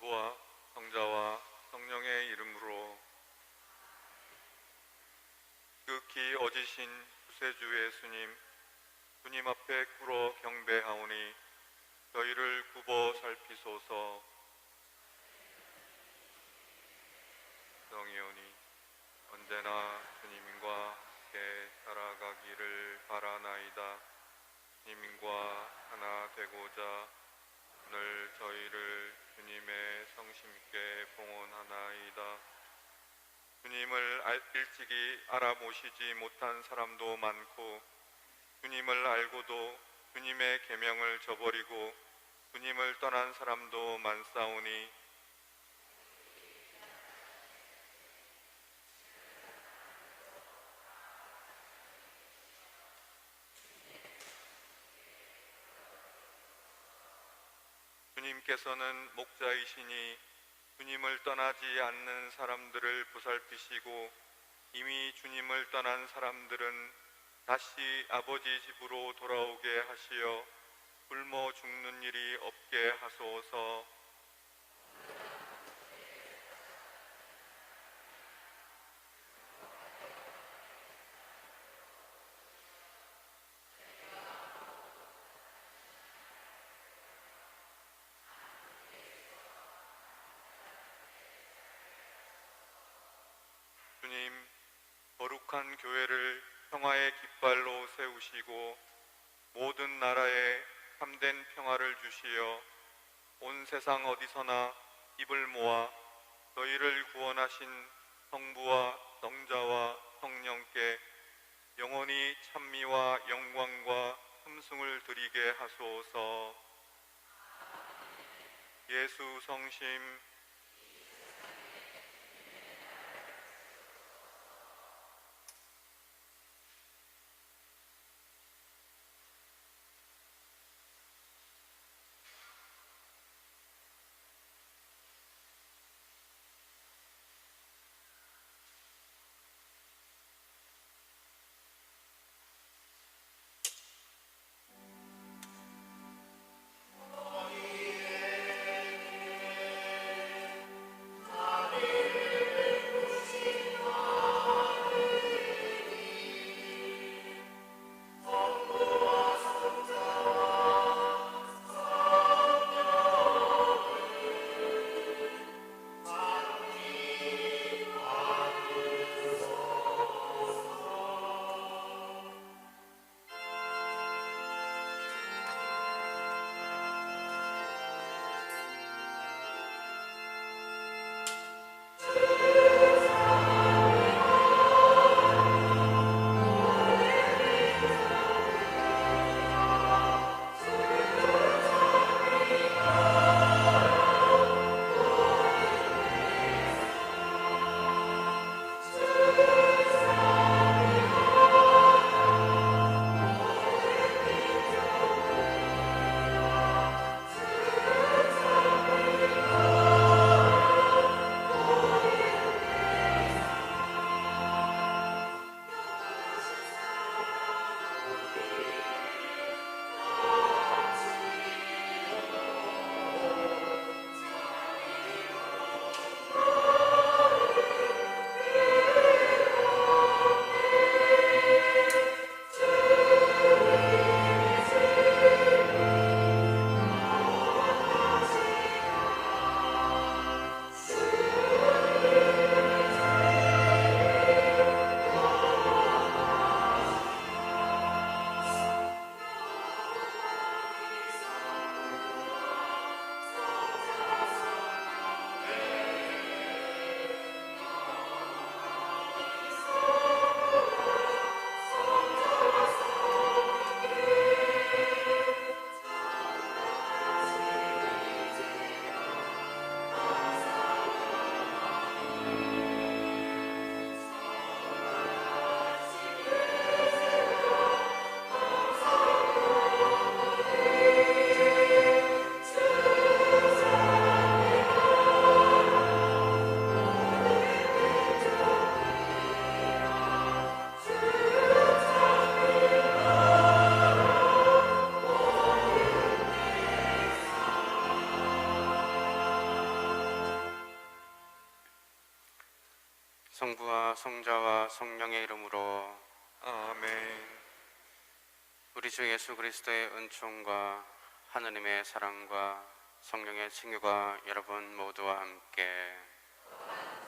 아버지와 성자와 성령의 이름으로. 지극히 어지신 구세주 예수님, 주님 앞에 꿇어 경배하오니 저희를 굽어 살피소서. 성이오니 언제나 주님과 함께 살아가기를 바라나이다. 주님과 하나 되고자 오늘 저희를 주님의 성심께 봉헌하나이다. 주님을 일찍이 알아보시지 못한 사람도 많고, 주님을 알고도 주님의 계명을 저버리고 주님을 떠난 사람도 많사오니, 주님께서는 목자이시니 주님을 떠나지 않는 사람들을 보살피시고, 이미 주님을 떠난 사람들은 다시 아버지 집으로 돌아오게 하시어 굶어 죽는 일이 없게 하소서. 주님, 거룩한 교회를 평화의 깃발로 세우시고 모든 나라에 참된 평화를 주시어 온 세상 어디서나 입을 모아 저희를 구원하신 성부와 성자와 성령께 영원히 찬미와 영광과 함승을 드리게 하소서. 예수 성심. 성부와 성자와 성령의 이름으로 아멘. 우리 주 예수 그리스도의 은총과 하느님의 사랑과 성령의 친교가 여러분 모두와 함께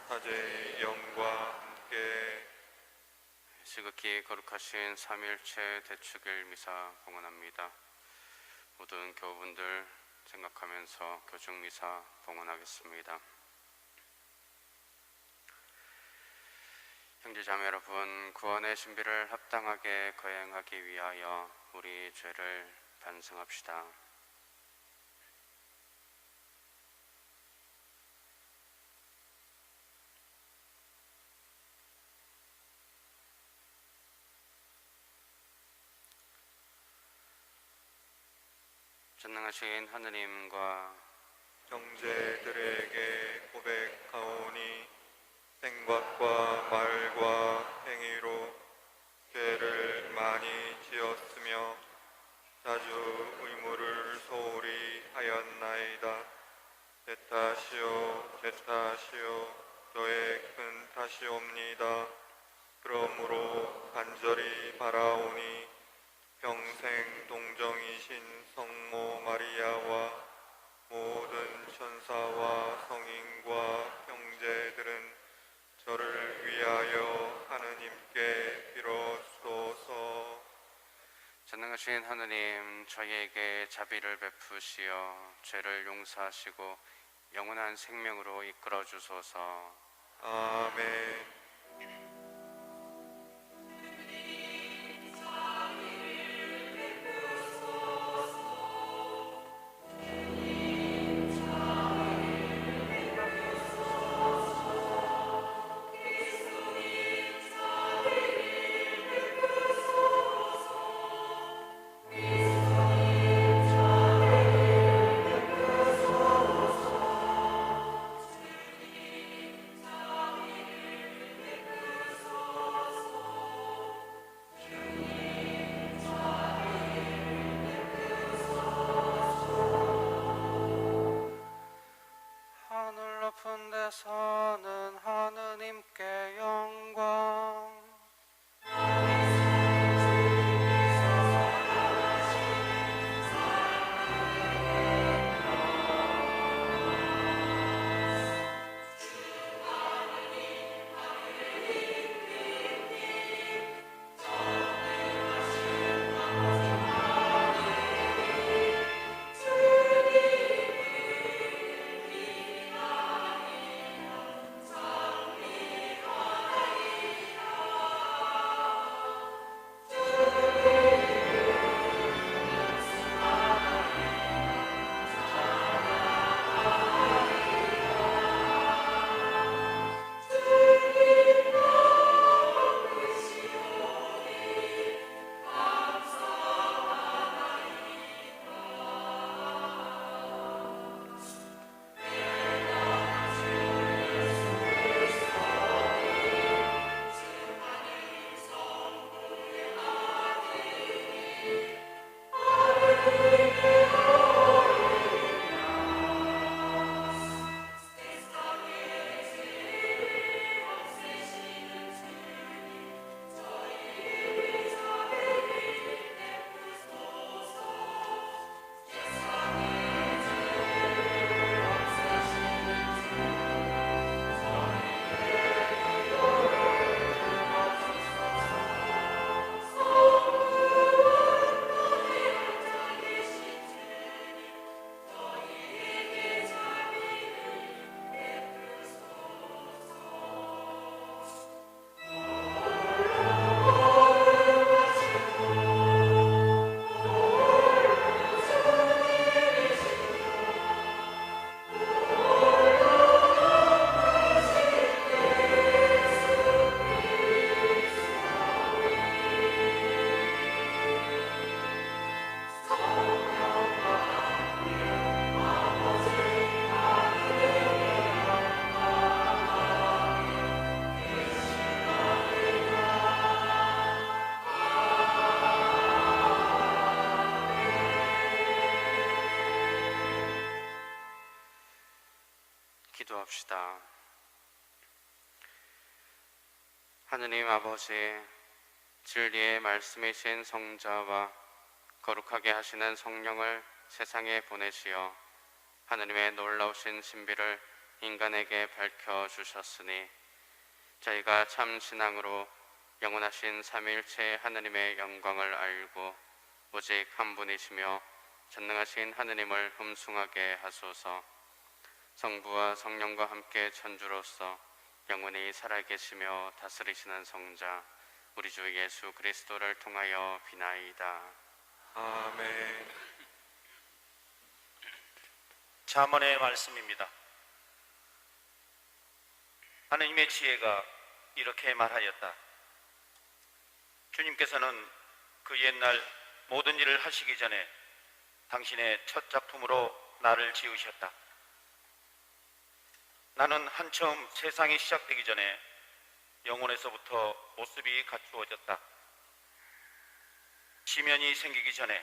사제의 영과 함께 지극히 거룩하신 삼위일체 대축일 미사 봉헌합니다. 모든 교우분들 생각하면서 교중 미사 봉헌하겠습니다. 형제자매 여러분, 구원의 신비를 합당하게 거행하기 위하여 우리 죄를 반성합시다. 전능하신 하느님과 형제들에게 고백하오니 생각과 말과 행위로 죄를 많이 지었으며 자주 의무를 소홀히 하였나이다. 제 탓이요 제 탓이요 저의 큰 탓이옵니다. 그러므로 간절히 바라오니 평생 동정이신 성모 마리아와 모든 천사와 성인과 형제들은 저를 위하여 하느님께 빌어주소서. 전능하신 하느님, 저희에게 자비를 베푸시어 죄를 용서하시고 영원한 생명으로 이끌어 주소서. 아멘. 하늘 높은 데서는 하느님께 영광, 기도합시다. 하느님 아버지, 진리의 말씀이신 성자와 거룩하게 하시는 성령을 세상에 보내시어 하느님의 놀라우신 신비를 인간에게 밝혀주셨으니 저희가 참 신앙으로 영원하신 삼위일체 하느님의 영광을 알고 오직 한 분이시며 전능하신 하느님을 흠숭하게 하소서. 성부와 성령과 함께 천주로서 영원히 살아계시며 다스리시는 성자 우리 주 예수 그리스도를 통하여 비나이다. 아멘. 잠언의 말씀입니다. 하느님의 지혜가 이렇게 말하였다. 주님께서는 그 옛날 모든 일을 하시기 전에 당신의 첫 작품으로 나를 지으셨다. 나는 한처음 세상이 시작되기 전에 영혼에서부터 모습이 갖추어졌다. 지면이 생기기 전에,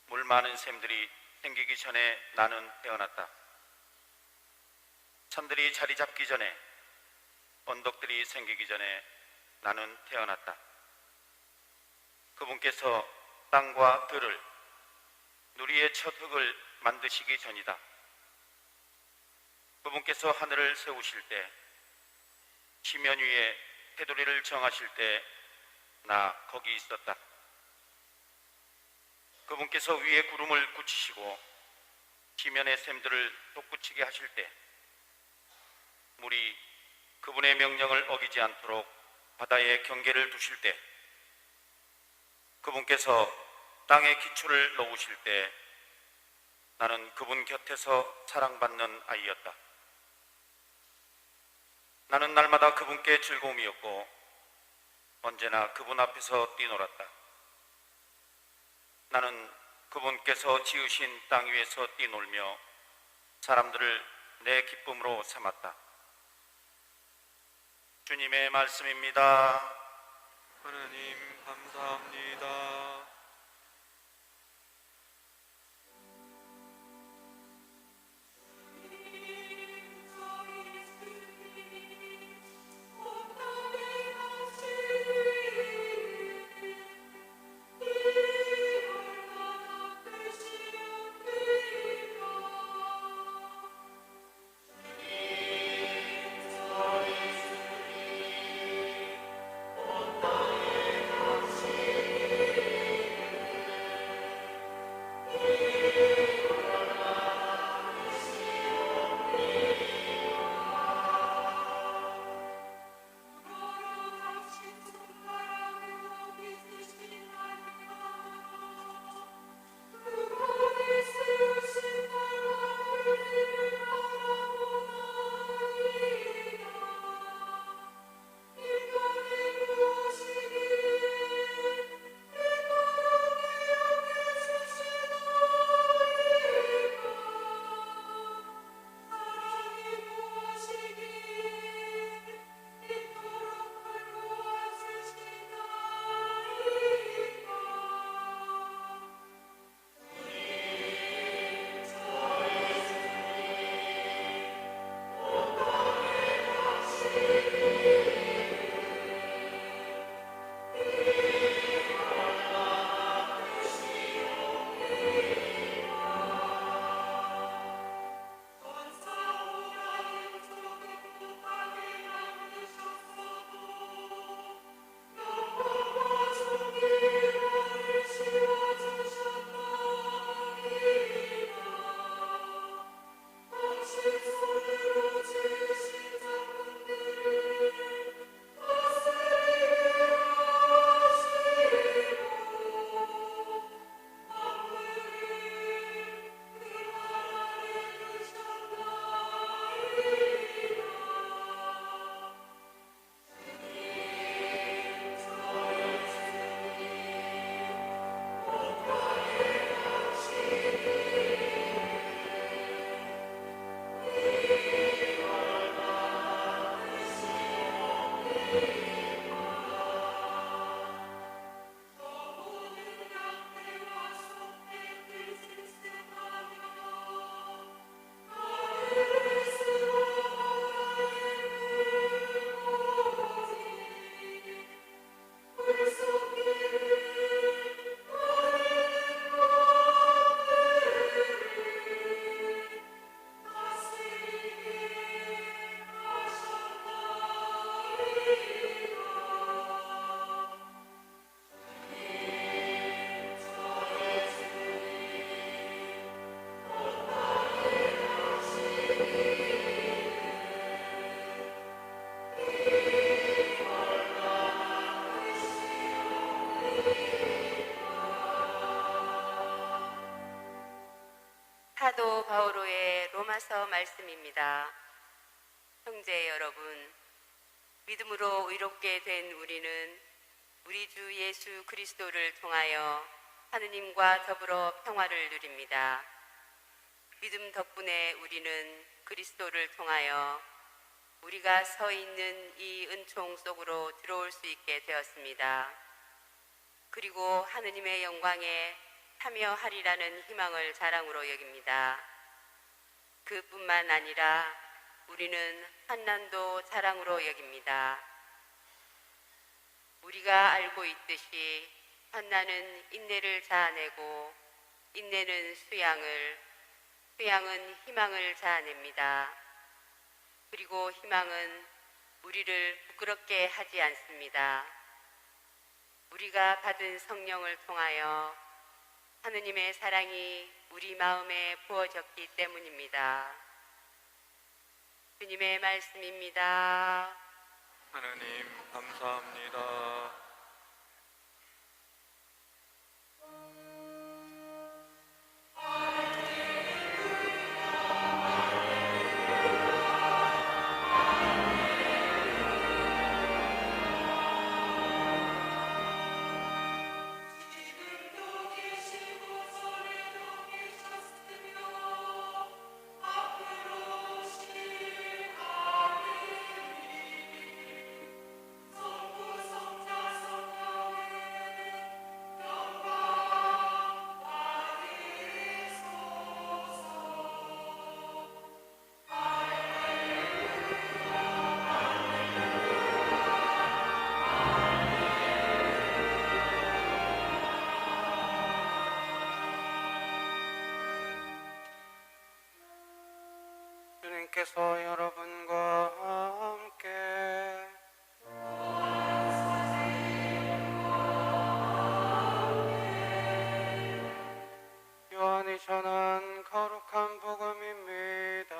물 많은 샘들이 생기기 전에 나는 태어났다. 산들이 자리 잡기 전에, 언덕들이 생기기 전에 나는 태어났다. 그분께서 땅과 들을, 누리의 첫 흙을 만드시기 전이다. 그분께서 하늘을 세우실 때, 지면 위에 테두리를 정하실 때 나 거기 있었다. 그분께서 위에 구름을 굳히시고 지면의 샘들을 돋구치게 하실 때, 물이 그분의 명령을 어기지 않도록 바다에 경계를 두실 때, 그분께서 땅의 기초를 놓으실 때 나는 그분 곁에서 사랑받는 아이였다. 나는 날마다 그분께 즐거움이었고 언제나 그분 앞에서 뛰놀았다. 나는 그분께서 지으신 땅 위에서 뛰놀며 사람들을 내 기쁨으로 삼았다. 주님의 말씀입니다. 하느님 감사합니다. 말씀입니다. 형제 여러분, 믿음으로 의롭게 된 우리는 우리 주 예수 그리스도를 통하여 하느님과 더불어 평화를 누립니다. 믿음 덕분에 우리는 그리스도를 통하여 우리가 서 있는 이 은총 속으로 들어올 수 있게 되었습니다. 그리고 하느님의 영광에 참여하리라는 희망을 자랑으로 여깁니다. 그뿐만 아니라 우리는 환난도 자랑으로 여깁니다. 우리가 알고 있듯이 환난은 인내를 자아내고 인내는 수양은 희망을 자아냅니다. 그리고 희망은 우리를 부끄럽게 하지 않습니다. 우리가 받은 성령을 통하여 하느님의 사랑이 우리 마음에 부어졌기 때문입니다. 주님의 말씀입니다. 하느님 감사합니다. 주님께서 여러분과 함께 요한이 전한 거룩한 복음입니다.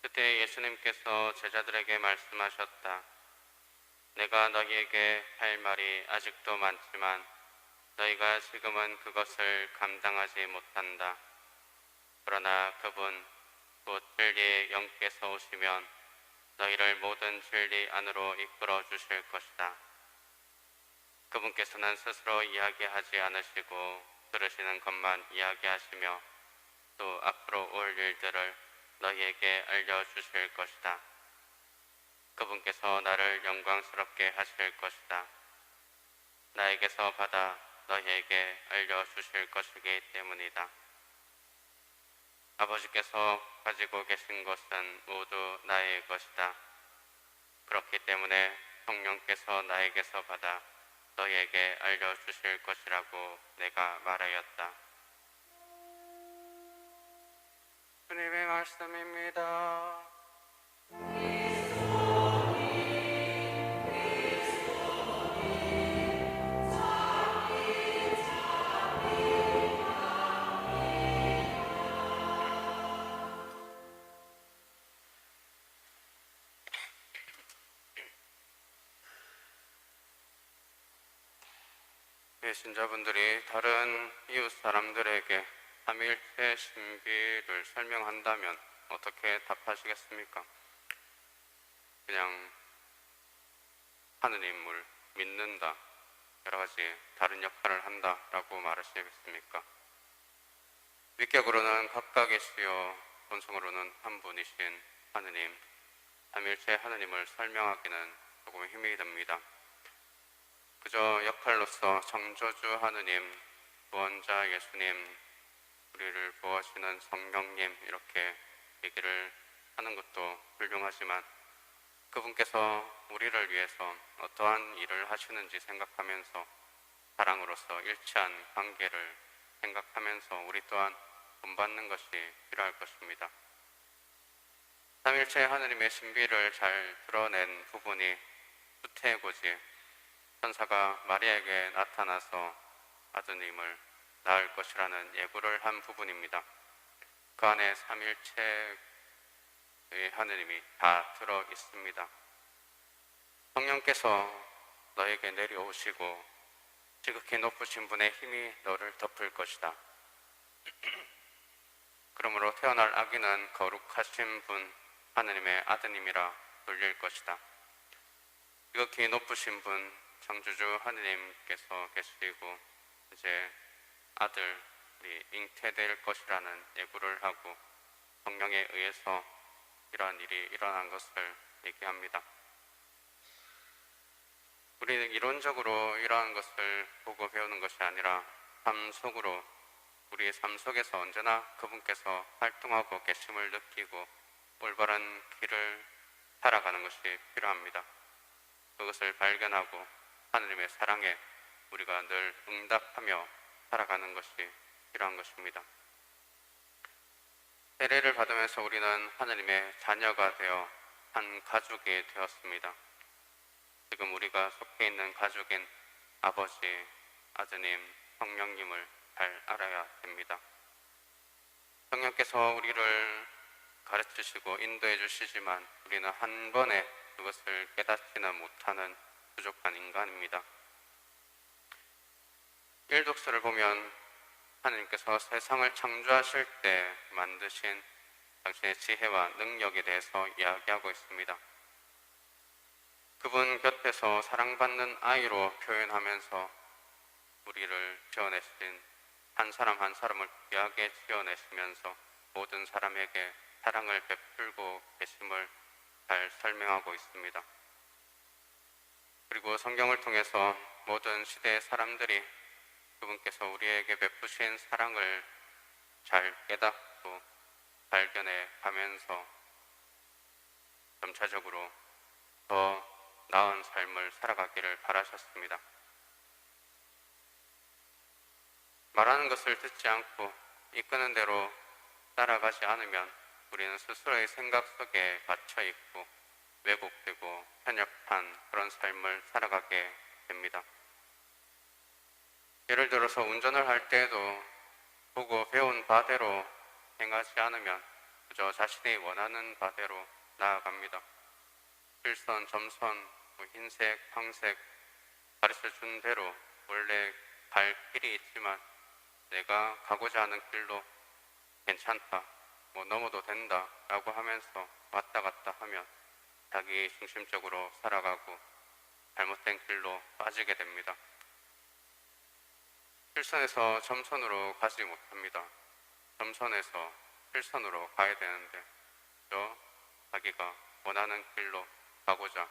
그때 예수님께서 제자들에게 말씀하셨다. 내가 너희에게 할 말이 아직도 많지만 너희가 지금은 그것을 감당하지 못한다. 그러나 그분 곧 진리의 영께서 오시면 너희를 모든 진리 안으로 이끌어 주실 것이다. 그분께서는 스스로 이야기하지 않으시고 들으시는 것만 이야기하시며 또 앞으로 올 일들을 너희에게 알려주실 것이다. 그분께서 나를 영광스럽게 하실 것이다. 나에게서 받아 너희에게 알려주실 것이기 때문이다. 아버지께서 가지고 계신 것은 모두 나의 것이다. 그렇기 때문에 성령께서 나에게서 받아 너희에게 알려주실 것이라고 내가 말하였다. 주님의 말씀입니다. 신자분들이 다른 이웃 사람들에게 삼위일체 신비를 설명한다면 어떻게 답하시겠습니까? 그냥 하느님을 믿는다, 여러 가지 다른 역할을 한다라고 말하시겠습니까? 위격으로는 각각이시요 본성으로는 한 분이신 하느님, 삼위일체 하느님을 설명하기는 조금 힘이 듭니다. 그저 역할로서 창조주 하느님, 구원자 예수님, 우리를 보호하시는 성령님 이렇게 얘기를 하는 것도 훌륭하지만 그분께서 우리를 위해서 어떠한 일을 하시는지 생각하면서 사랑으로서 일치한 관계를 생각하면서 우리 또한 본받는 것이 필요할 것입니다. 삼일체 하느님의 신비를 잘 드러낸 부분이 수태고지 천사가 마리아에게 나타나서 아드님을 낳을 것이라는 예고를 한 부분입니다. 그 안에 삼일체의 하느님이 다 들어 있습니다. 성령께서 너에게 내려오시고 지극히 높으신 분의 힘이 너를 덮을 것이다. 그러므로 태어날 아기는 거룩하신 분 하느님의 아드님이라 불릴 것이다. 지극히 높으신 분 창조주 하느님께서 계시고 이제 아들이 잉태될 것이라는 예고를 하고 성령에 의해서 이러한 일이 일어난 것을 얘기합니다. 우리는 이론적으로 이러한 것을 보고 배우는 것이 아니라 삶 속으로, 우리의 삶 속에서 언제나 그분께서 활동하고 계심을 느끼고 올바른 길을 살아가는 것이 필요합니다. 그것을 발견하고 하느님의 사랑에 우리가 늘 응답하며 살아가는 것이 필요한 것입니다. 세례를 받으면서 우리는 하느님의 자녀가 되어 한 가족이 되었습니다. 지금 우리가 속해 있는 가족인 아버지, 아드님, 성령님을 잘 알아야 됩니다. 성령께서 우리를 가르치시고 인도해 주시지만 우리는 한 번에 그것을 깨닫지는 못하는 부족한 인간입니다. 일독서를 보면 하나님께서 세상을 창조하실 때 만드신 당신의 지혜와 능력에 대해서 이야기하고 있습니다. 그분 곁에서 사랑받는 아이로 표현하면서 우리를 지어내신 한 사람 한 사람을 귀하게 지어내시면서 모든 사람에게 사랑을 베풀고 계심을 잘 설명하고 있습니다. 그리고 성경을 통해서 모든 시대의 사람들이 그분께서 우리에게 베푸신 사랑을 잘 깨닫고 발견해 가면서 점차적으로 더 나은 삶을 살아가기를 바라셨습니다. 말하는 것을 듣지 않고 이끄는 대로 따라가지 않으면 우리는 스스로의 생각 속에 갇혀 있고 왜곡되고 편협한 그런 삶을 살아가게 됩니다. 예를 들어서 운전을 할 때에도 보고 배운 바대로 행하지 않으면 그저 자신이 원하는 바대로 나아갑니다. 일선, 점선, 흰색, 황색 가르쳐 준 대로 원래 갈 길이 있지만 내가 가고자 하는 길로 괜찮다, 넘어도 된다 라고 하면서 왔다 갔다 하면 자기 중심적으로 살아가고 잘못된 길로 빠지게 됩니다. 실선에서 점선으로 가지 못합니다. 점선에서 실선으로 가야 되는데 자기가 원하는 길로 가고자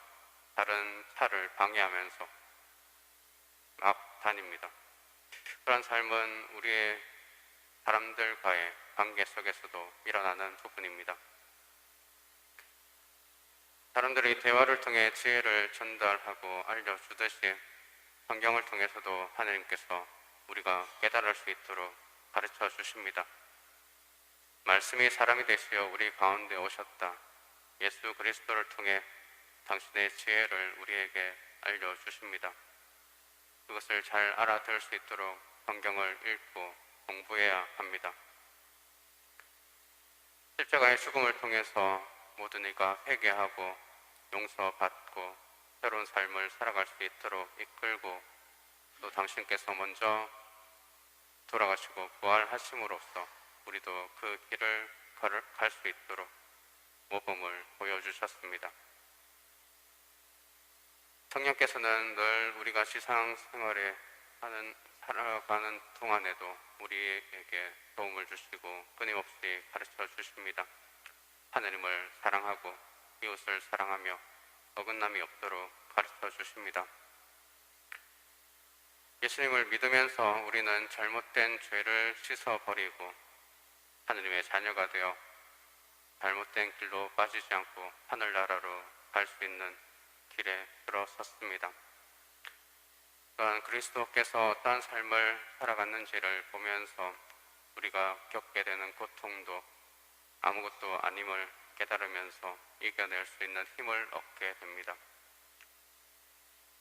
다른 차를 방해하면서 막 다닙니다. 그런 삶은 우리의 사람들과의 관계 속에서도 일어나는 부분입니다. 사람들이 대화를 통해 지혜를 전달하고 알려주듯이 성경을 통해서도 하나님께서 우리가 깨달을 수 있도록 가르쳐 주십니다. 말씀이 사람이 되시어 우리 가운데 오셨다. 예수 그리스도를 통해 당신의 지혜를 우리에게 알려주십니다. 그것을 잘 알아들을 수 있도록 성경을 읽고 공부해야 합니다. 십자가의 죽음을 통해서 모든 이가 회개하고 용서받고 새로운 삶을 살아갈 수 있도록 이끌고 또 당신께서 먼저 돌아가시고 부활하심으로써 우리도 그 길을 갈 수 있도록 모범을 보여주셨습니다. 성령께서는 늘 우리가 지상생활에 살아가는 동안에도 우리에게 도움을 주시고 끊임없이 가르쳐 주십니다. 하나님을 사랑하고 이웃을 사랑하며 어긋남이 없도록 가르쳐 주십니다. 예수님을 믿으면서 우리는 잘못된 죄를 씻어버리고 하느님의 자녀가 되어 잘못된 길로 빠지지 않고 하늘나라로 갈 수 있는 길에 들어섰습니다. 또한 그리스도께서 어떠한 삶을 살아갔는지를 보면서 우리가 겪게 되는 고통도 아무것도 아님을 깨달으면서 이겨낼 수 있는 힘을 얻게 됩니다.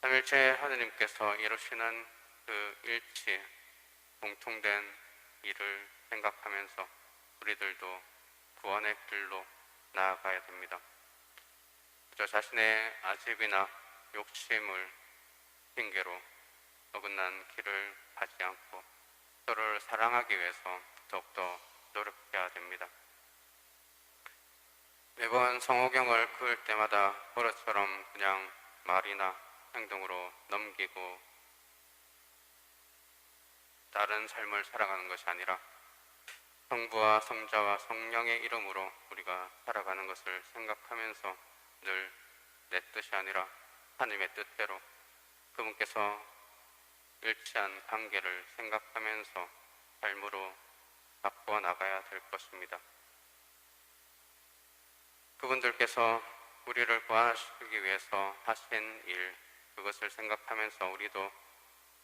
삼일체 하느님께서 이루시는 그 일치, 공통된 일을 생각하면서 우리들도 구원의 길로 나아가야 됩니다. 그저 자신의 아집이나 욕심을 핑계로 어긋난 길을 가지 않고 서로를 사랑하기 위해서 더욱더 노력해야 됩니다. 매번 성호경을 그을 때마다 버릇처럼 그냥 말이나 행동으로 넘기고 다른 삶을 살아가는 것이 아니라 성부와 성자와 성령의 이름으로 우리가 살아가는 것을 생각하면서 늘 내 뜻이 아니라 하나님의 뜻대로 그분께서 일치한 관계를 생각하면서 삶으로 바꿔 나가야 될 것입니다. 그분들께서 우리를 구원시키기 위해서 하신 일, 그것을 생각하면서 우리도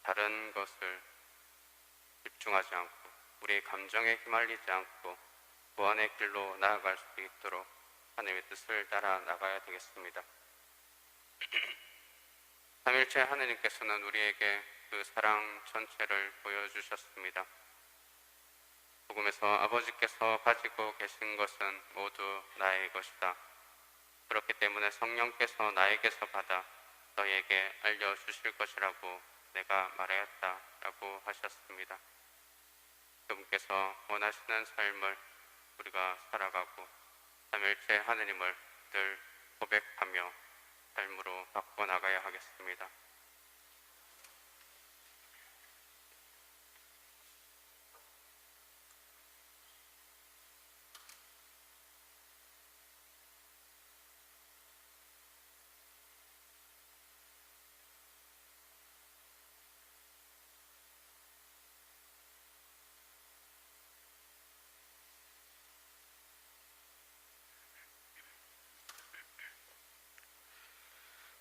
다른 것을 집중하지 않고 우리의 감정에 휘말리지 않고 구원의 길로 나아갈 수 있도록 하나님의 뜻을 따라 나가야 되겠습니다. 삼일체 하느님께서는 우리에게 그 사랑 전체를 보여주셨습니다. 복음에서 아버지께서 가지고 계신 것은 모두 나의 것이다. 그렇기 때문에 성령께서 나에게서 받아 너에게 알려주실 것이라고 내가 말하였다라고 하셨습니다. 그분께서 원하시는 삶을 우리가 살아가고 삼일체 하느님을 늘 고백하며 삶으로 바꿔나가야 하겠습니다.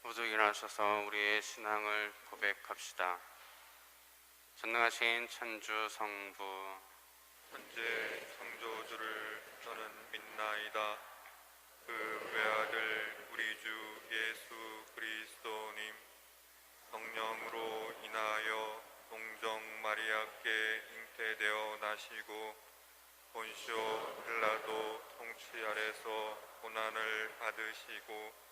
모두 일어나셔서 우리의 신앙을 고백합시다. 전능하신 천주 성부, 현재 창조주를 저는 믿나이다. 그 외아들 우리 주 예수 그리스도님, 성령으로 인하여 동정 마리아께 잉태되어 나시고 본시오 필라도 통치 아래서 고난을 받으시고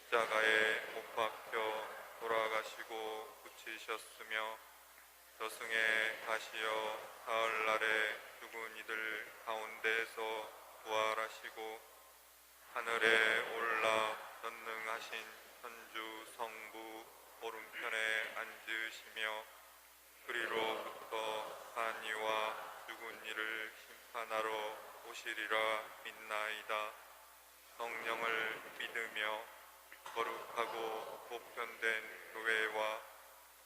십자가에 못 박혀 돌아가시고 붙이셨으며 저승에 가시어 사흘날에 죽은 이들 가운데서 부활하시고 하늘에 올라 전능하신 천주 성부 오른편에 앉으시며 그리로부터 산 이와 죽은 이를 심판하러 오시리라 믿나이다. 성령을 믿으며 거룩하고 보편된 교회와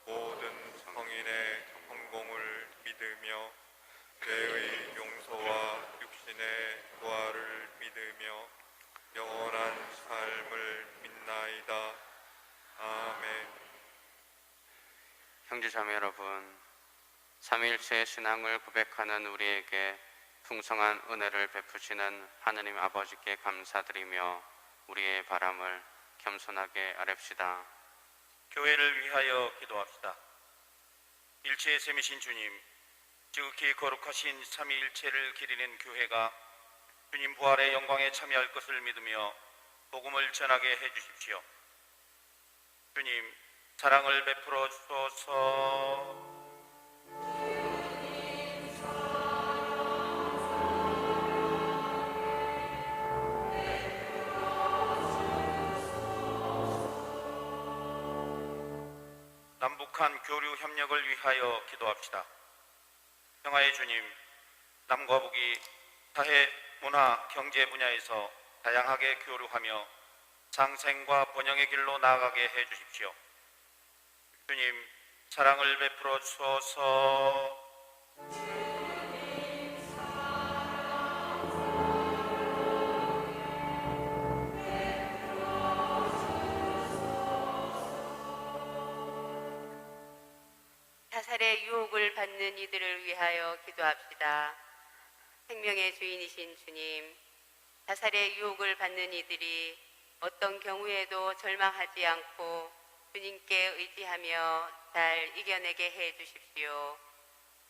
모든 성인의 성공을 믿으며 죄의 용서와 육신의 부활을 믿으며 영원한 삶을 믿나이다. 아멘. 형제자매 여러분, 삼위일체의 신앙을 고백하는 우리에게 풍성한 은혜를 베푸시는 하느님 아버지께 감사드리며 우리의 바람을 겸손하게 아뢰시다. 교회를 위하여 기도합시다. 일체의 셈이신 주님, 지극히 거룩하신 삼위일체를 기리는 교회가 주님 부활의 영광에 참여할 것을 믿으며 복음을 전하게 해주십시오. 주님, 사랑을 베풀어 주소서. 남북한 교류 협력을 위하여 기도합시다. 평화의 주님, 남과 북이 사회, 문화, 경제 분야에서 다양하게 교류하며 상생과 번영의 길로 나아가게 해주십시오. 주님, 사랑을 베풀어 주소서. 자살의 유혹을 받는 이들을 위하여 기도합시다. 생명의 주인이신 주님, 자살의 유혹을 받는 이들이 어떤 경우에도 절망하지 않고 주님께 의지하며 잘 이겨내게 해 주십시오.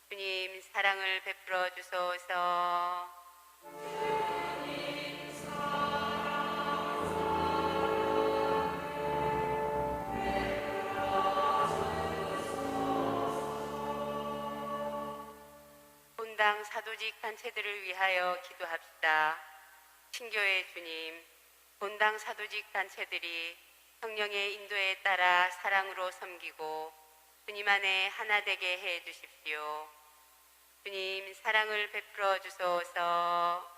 주님, 사랑을 베풀어 주소서. 사도직 단체들을 위하여 기도합시다. 신교의 주님, 본당 사도직 단체들이 성령의 인도에 따라 사랑으로 섬기고 주님 안에 하나 되게 해 주십시오. 주님, 사랑을 베풀어 주소서.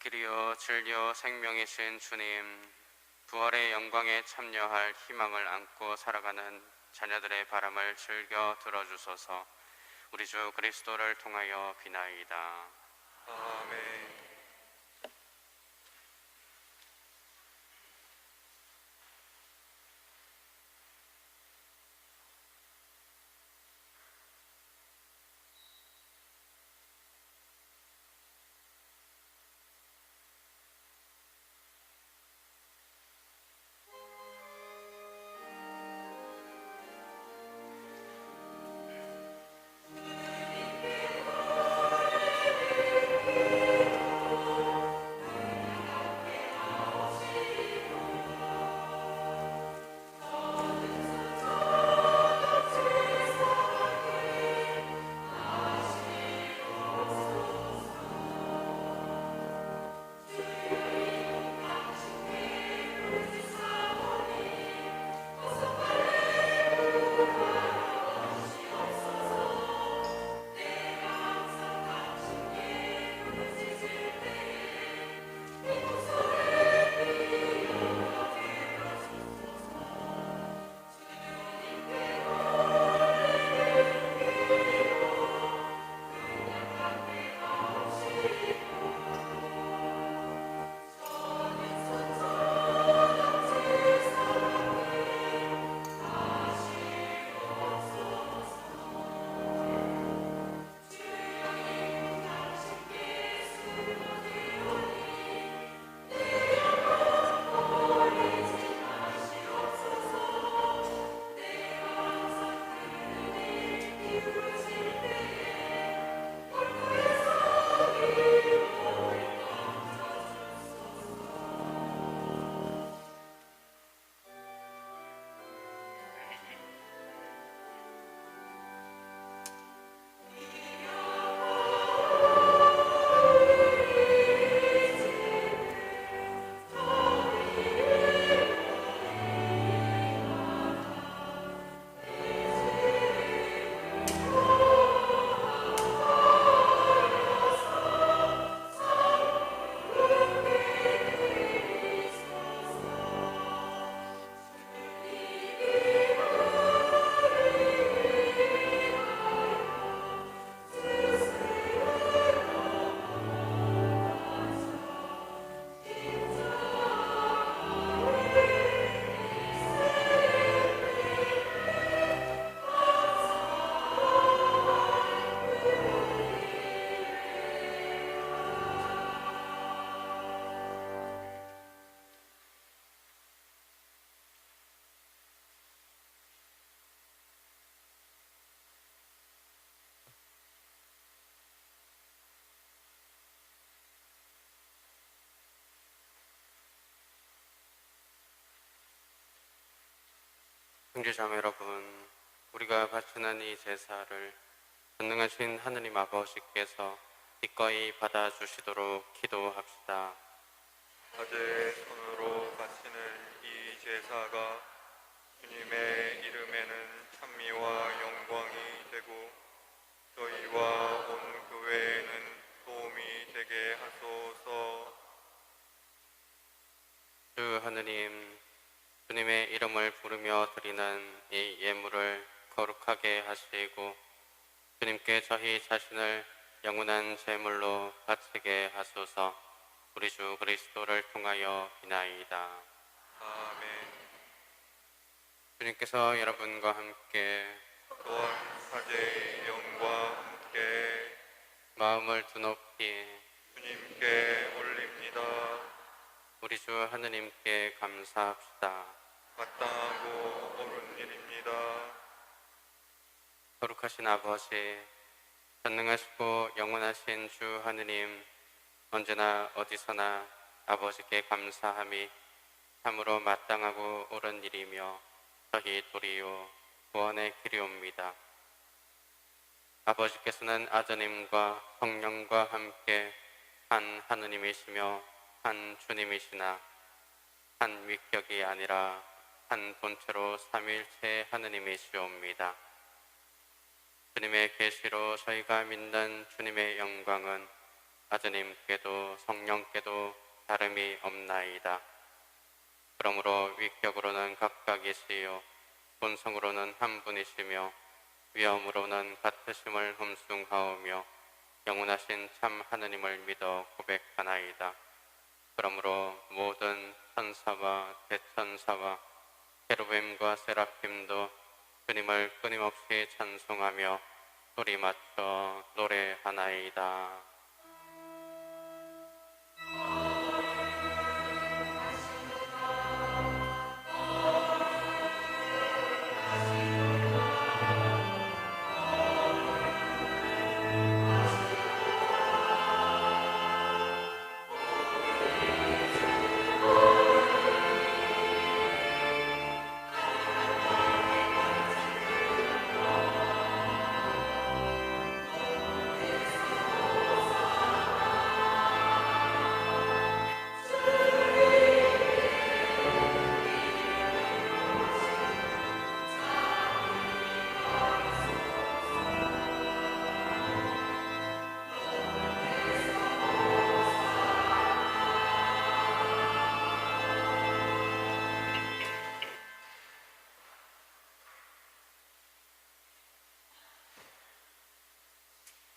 길이요 진리요 생명이신 주님, 부활의 영광에 참여할 희망을 안고 살아가는 자녀들의 바람을 즐겨 들어주소서. 우리 주 그리스도를 통하여 비나이다. 아멘. 형제자매 여러분, 우리가 바치는 이 제사를 전능하신 하느님 아버지께서 기꺼이 받아주시도록 기도합시다. 자제의 손으로 바치는 이 제사가 주님의 이름에는 찬미와 영광이 되고 저희와 온 교회에는 도움이 되게 하소서. 주 하느님, 주님의 이름을 부르며 드리는 이 예물을 거룩하게 하시고 주님께 저희 자신을 영원한 제물로 바치게 하소서. 우리 주 그리스도를 통하여 비나이다. 아멘. 주님께서 여러분과 함께 또한 사제의 영과 함께 마음을 두높이 주님께 올립니다. 우리 주 하느님께 감사합시다. 마땅하고 옳은 일입니다. 거룩하신 아버지, 전능하시고 영원하신 주 하느님, 언제나 어디서나 아버지께 감사함이 참으로 마땅하고 옳은 일이며 저희 도리요 구원의 길이옵니다. 아버지께서는 아드님과 성령과 함께 한 하느님이시며 한 주님이시나 한 위격이 아니라 한 본체로 삼위일체 하느님이시옵니다. 주님의 계시로 저희가 믿는 주님의 영광은 아드님께도 성령께도 다름이 없나이다. 그러므로 위격으로는 각각이시요 본성으로는 한 분이시며 위엄으로는 같으심을 흠숭하오며 영원하신 참 하느님을 믿어 고백하나이다. 그러므로 모든 천사와 대천사와 케루빔과 세라핌도 주님을 끊임없이 찬송하며 소리 맞춰 노래하나이다.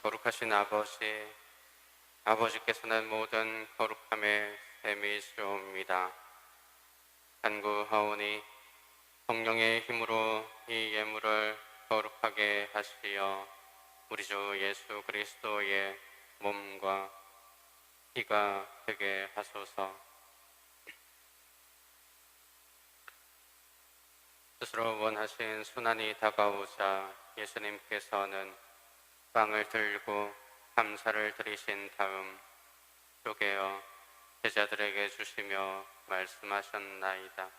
거룩하신 아버지, 아버지께서는 모든 거룩함의 셈이시옵니다. 간구하오니 성령의 힘으로 이 예물을 거룩하게 하시어 우리 주 예수 그리스도의 몸과 피가 되게 하소서. 스스로 원하신 순환이 다가오자 예수님께서는 빵을 들고 감사를 드리신 다음 쪼개어 제자들에게 주시며 말씀하셨나이다.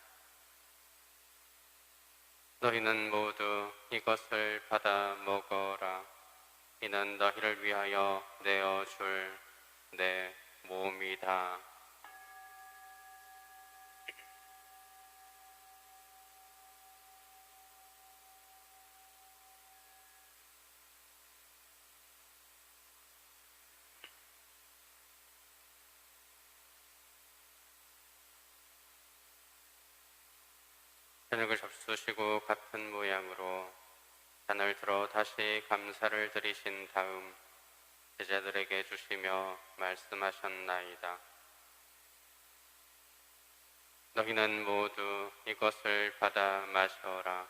너희는 모두 이것을 받아 먹어라. 이는 너희를 위하여 내어줄 내 몸이다. 저녁을 접수시고 같은 모양으로 잔을 들어 다시 감사를 드리신 다음 제자들에게 주시며 말씀하셨나이다. 너희는 모두 이것을 받아 마셔라.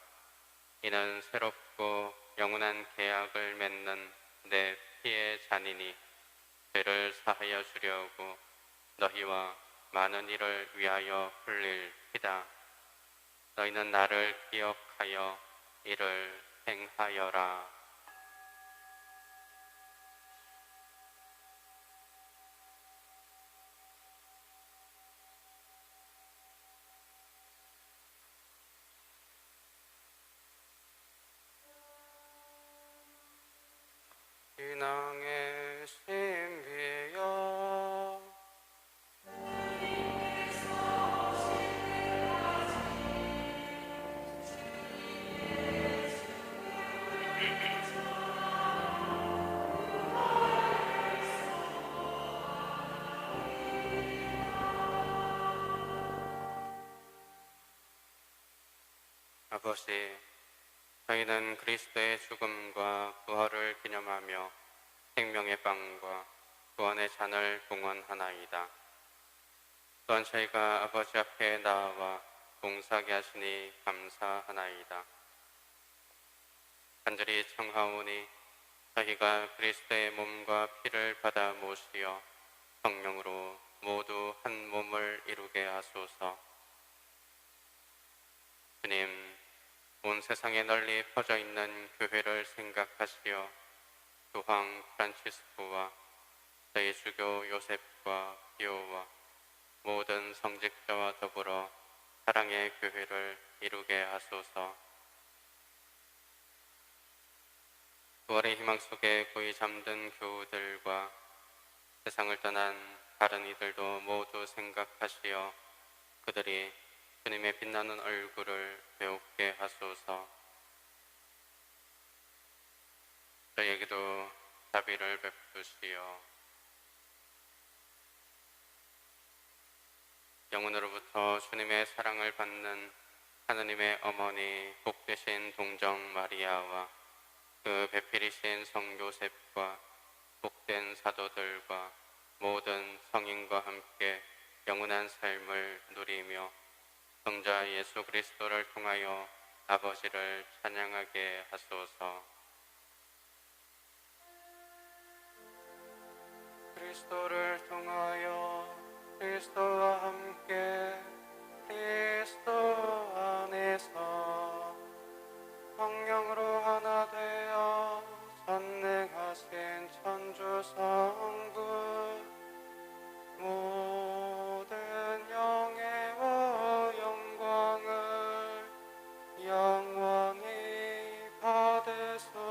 이는 새롭고 영원한 계약을 맺는 내 피의 잔이니 죄를 사하여 주려고 너희와 많은 이를 위하여 흘릴 피다. 너희는 나를 기억하여 이를 행하여라. 신앙의 신비여 아버지, 저희는 그리스도의 죽음과 부활을 기념하며 생명의 빵과 구원의 잔을 봉헌하나이다. 또한 저희가 아버지 앞에 나와 봉사하게 하시니 감사하나이다. 간절히 청하오니 저희가 그리스도의 몸과 피를 받아 모시어 성령으로 모두 한 몸을 이루게 하소서. 주님, 온 세상에 널리 퍼져 있는 교회를 생각하시어 교황 프란치스코와 저희 주교 요셉과 비오와 모든 성직자와 더불어 사랑의 교회를 이루게 하소서. 9월의 희망 속에 고이 잠든 교우들과 세상을 떠난 다른 이들도 모두 생각하시어 그들이 주님의 빛나는 얼굴을 배우게 하소서. 저희에게도 자비를 베푸시어 영혼으로부터 주님의 사랑을 받는 하느님의 어머니 복되신 동정 마리아와 그 배필이신 성 요셉과 복된 사도들과 모든 성인과 함께 영원한 삶을 누리며 성자 예수 그리스도를 통하여 아버지를 찬양하게 하소서. 그리스도를 통하여 그리스도와 함께 그리스도 안에서 성령으로 하나 되어 전능하신 천주 성부 모든 영예와 영광을 영원히 받으소서.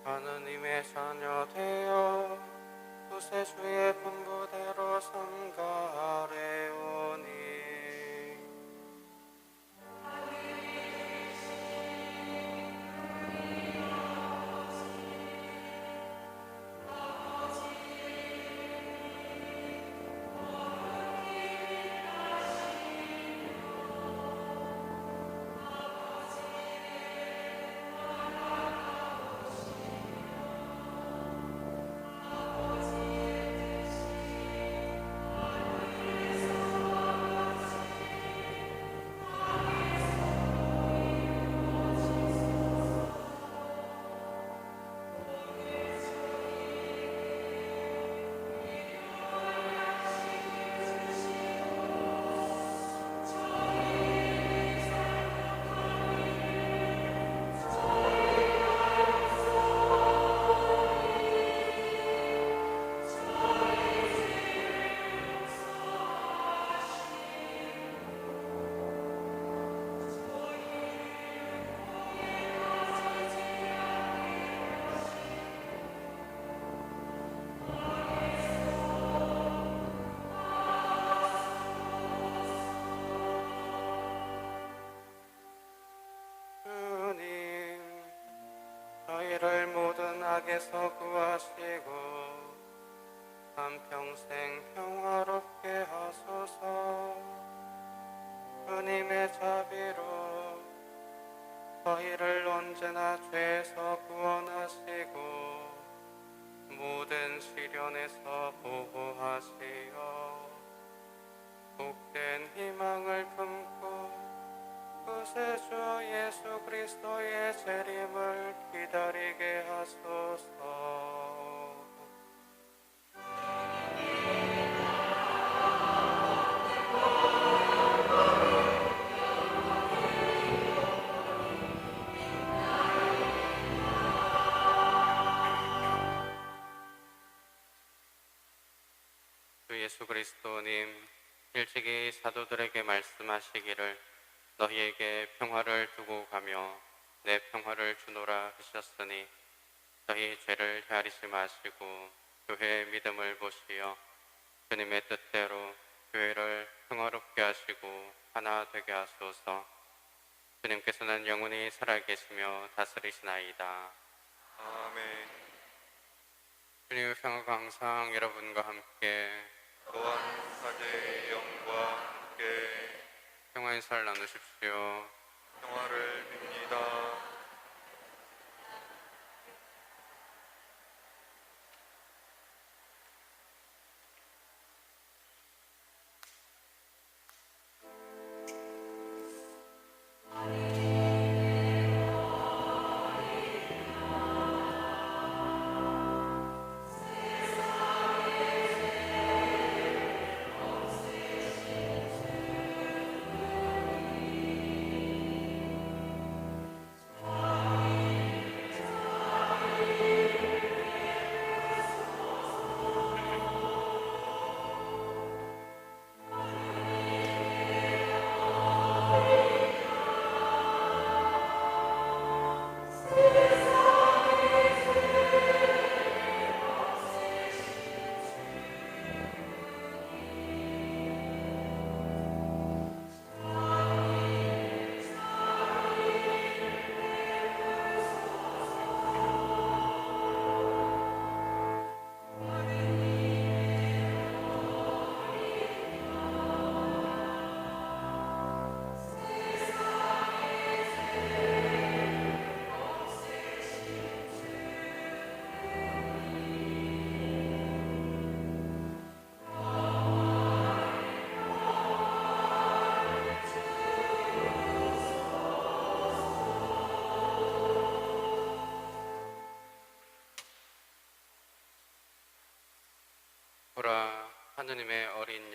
하느님의 자녀 되어 구세주의 분부대로 삼가하래오니 저희를 모든 악에서 구하시고 한평생 평화롭게 하소서. 주님의 자비로 저희를 언제나 죄에서 구원하시고 모든 시련에서 보호하시어 복된 희망을 품고 구세주 예수 그리스도의 재림을 기다리게 하소서. 주 예수 그리스도님 일찍이 사도들에게 말씀하시기를 너희에게 평화를 두고 가며 내 평화를 주노라 하셨으니 너희 죄를 헤아리지 마시고 교회의 믿음을 보시어 주님의 뜻대로 교회를 평화롭게 하시고 하나 되게 하소서. 주님께서는 영원히 살아계시며 다스리시나이다. 아멘. 주님의 평화가 항상 여러분과 함께 또한 사제의 영과 함께 평화의 살 나누십시오. 평화를 빕니다.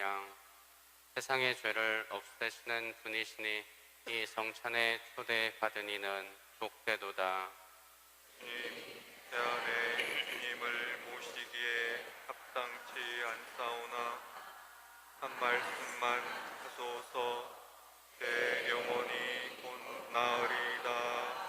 마냥 세상의 죄를 없애시는 분이시니 이 성찬에 초대받으니는 복되도다. 주님, 제 안에 주님을 모시기에 합당치 않사오나 한 말씀만 하소서. 내 영혼이 곧 나으리이다.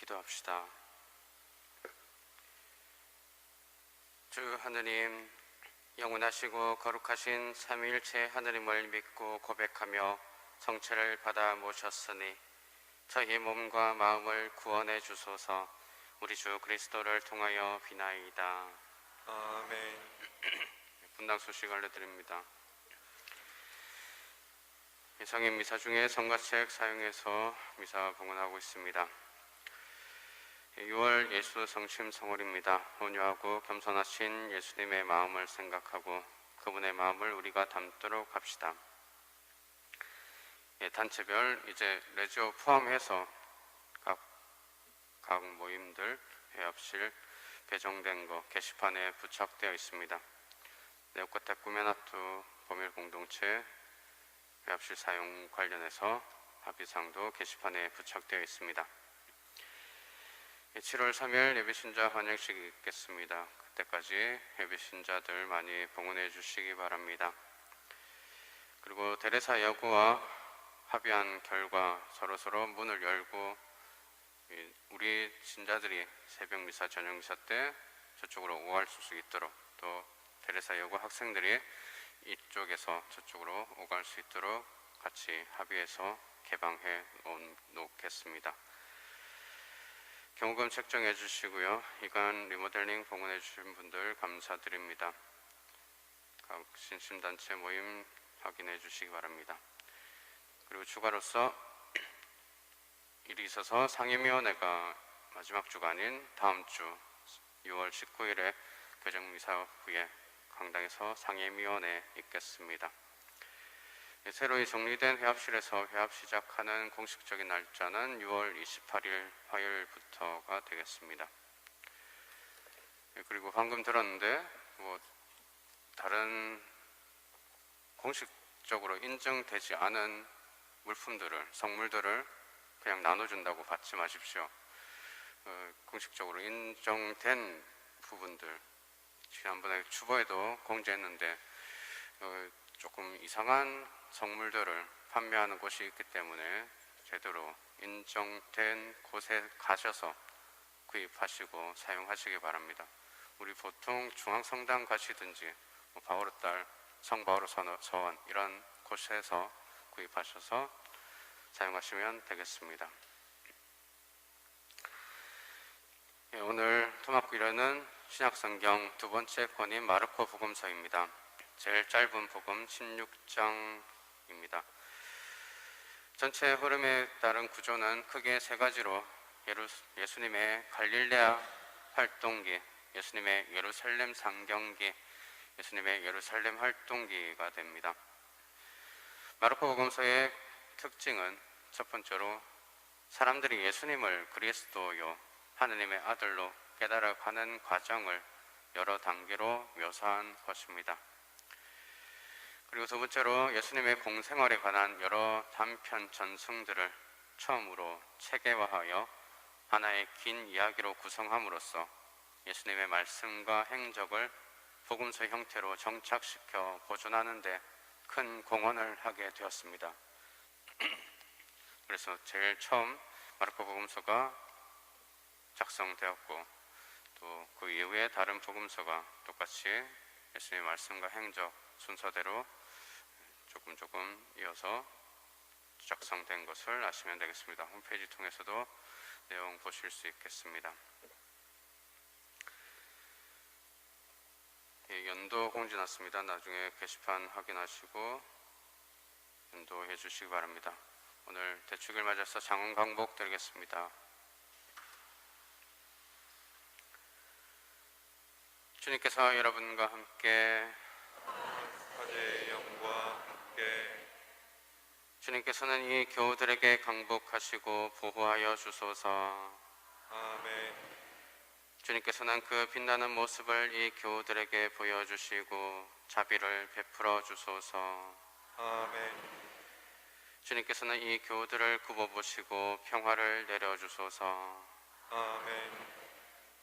기도합시다. 주 하느님, 영원하시고 거룩하신 삼위일체 하느님을 믿고 고백하며 성체를 받아 모셨으니 저희 몸과 마음을 구원해 주소서. 우리 주 그리스도를 통하여 비나이다. 아멘. 분당 소식 알려드립니다. 성인 미사 중에 성가책 사용해서 미사 봉헌하고 있습니다. 6월 예수 성심 성월입니다. 온유하고 겸손하신 예수님의 마음을 생각하고 그분의 마음을 우리가 담도록 합시다. 단체별 이제 레지오 포함해서 각 모임들 회합실 배정된 거 게시판에 부착되어 있습니다. 네오코타 꾸메나투 보밀 공동체 회합실 사용 관련해서 합의사항도 게시판에 부착되어 있습니다. 7월 3일 예배신자 환영식이 있겠습니다. 그때까지 예배신자들 많이 봉헌해 주시기 바랍니다. 그리고 데레사 여고와 합의한 결과 서로서로 문을 열고 우리 신자들이 새벽 미사 저녁 미사 때 저쪽으로 오갈 수 있도록, 또 데레사 여고 학생들이 이쪽에서 저쪽으로 오갈 수 있도록 같이 합의해서 개방해 놓겠습니다. 경호금 책정해 주시고요. 이간 리모델링 봉헌해 주신 분들 감사드립니다. 각 신심단체 모임 확인해 주시기 바랍니다. 그리고 추가로서 일이 있어서 상임위원회가 마지막 주가 아닌 다음 주 6월 19일에 교정미사 후에 강당에서 상임위원회 있겠습니다. 새로이 정리된 회합실에서 회합 시작하는 공식적인 날짜는 6월 28일 화요일부터가 되겠습니다. 그리고 방금 들었는데 다른 공식적으로 인정되지 않은 물품들을, 선물들을 그냥 나눠준다고 받지 마십시오. 공식적으로 인정된 부분들, 지난번에 추보에도 공지했는데 조금 이상한 선물들을 판매하는 곳이 있기 때문에 제대로 인정된 곳에 가셔서 구입하시고 사용하시기 바랍니다. 우리 보통 중앙성당 가시든지 바오르딸, 성바오르 서원 이런 곳에서 구입하셔서 사용하시면 되겠습니다. 오늘 토막 이르는 신약성경 두 번째 권인 마르코 복음서입니다. 제일 짧은 복음 16장입니다. 전체 흐름에 따른 구조는 크게 세 가지로 예수님의 갈릴레아 활동기, 예수님의 예루살렘 상경기, 예수님의 예루살렘 활동기가 됩니다. 마르코 복음서의 특징은 첫 번째로 사람들이 예수님을 그리스도요 하느님의 아들로 깨달아가는 과정을 여러 단계로 묘사한 것입니다. 그리고 두 번째로 예수님의 공생활에 관한 여러 단편 전승들을 처음으로 체계화하여 하나의 긴 이야기로 구성함으로써 예수님의 말씀과 행적을 복음서 형태로 정착시켜 보존하는 데 큰 공헌을 하게 되었습니다. 그래서 제일 처음 마르코 복음서가 작성되었고 또 그 이후에 다른 복음서가 똑같이 예수님의 말씀과 행적 순서대로 조금 이어서 작성된 것을 아시면 되겠습니다. 홈페이지 통해서도 내용 보실 수 있겠습니다. 연도 공지 났습니다. 나중에 게시판 확인하시고 연도해 주시기 바랍니다. 오늘 대축일 맞아서 장원 강복 드리겠습니다. 주님께서 여러분과 함께 사제의 영과 함께 주님께서는 이 교우들에게 강복하시고 보호하여 주소서. 아멘. 주님께서는 그 빛나는 모습을 이 교우들에게 보여주시고 자비를 베풀어 주소서. 아멘. 주님께서는 이 교우들을 굽어보시고 평화를 내려주소서. 아멘.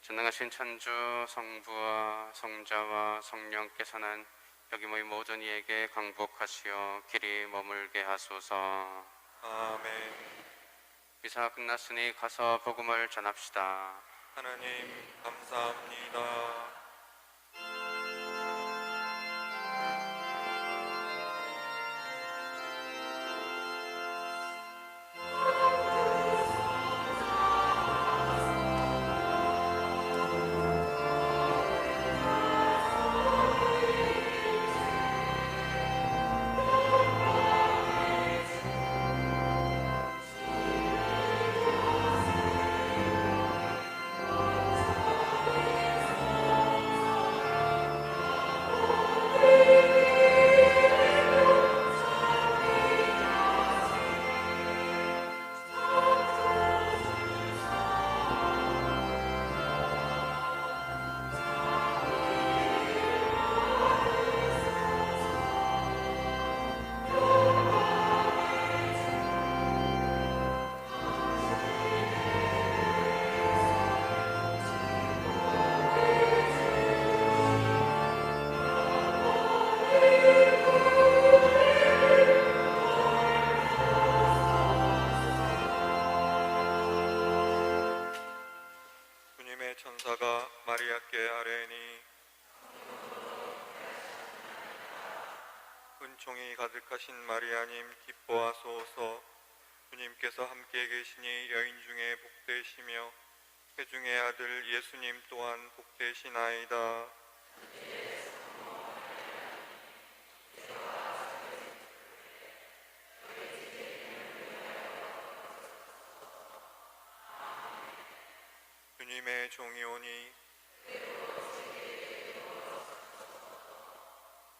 전능하신 천주 성부와 성자와 성령께서는 여기 모인 모든 이에게 강복하시어 길이 머물게 하소서. 아멘. 미사 끝났으니 가서 복음을 전합시다. 하나님 감사합니다. 주님의 천사가 마리아께 아뢰니 은총이 가득하신 마리아님 기뻐하소서. 주님께서 함께 계시니 여인 중에 복되시며 태중의 아들 예수님 또한 복되시나이다. 주님의 종이 오니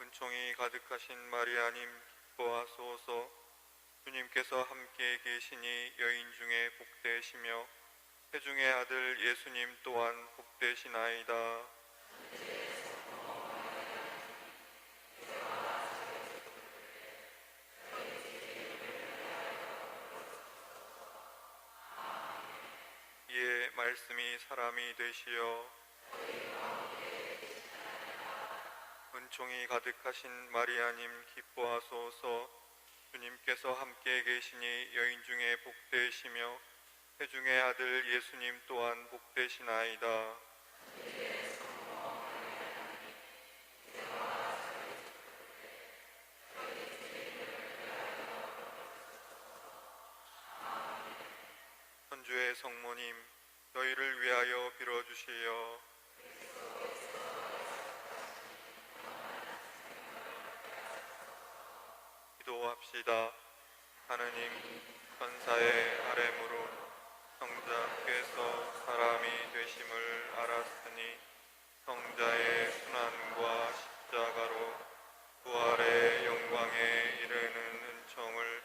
은총이 가득하신 마리아님 기뻐하소서. 주님께서 함께 계시니 여인 중에 복되시며 태중의 아들 예수님 또한 복되시나이다. 이에 말씀이 사람이 되시어 은총이 가득하신 마리아님 기뻐하소서. 주님께서 함께 계시니 여인 중에 복되시며 태중의 아들 예수님 또한 복되시나이다. 천주의 성모님, 저희를 위하여 빌어주시오. 기도합시다. 하느님, 천사의 아뢰므로 성자께서 사람이 되심을 알았으니 성자의 순환과 십자가로 부활의 영광에 이르는 은총을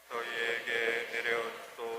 저희에게 내려주소서.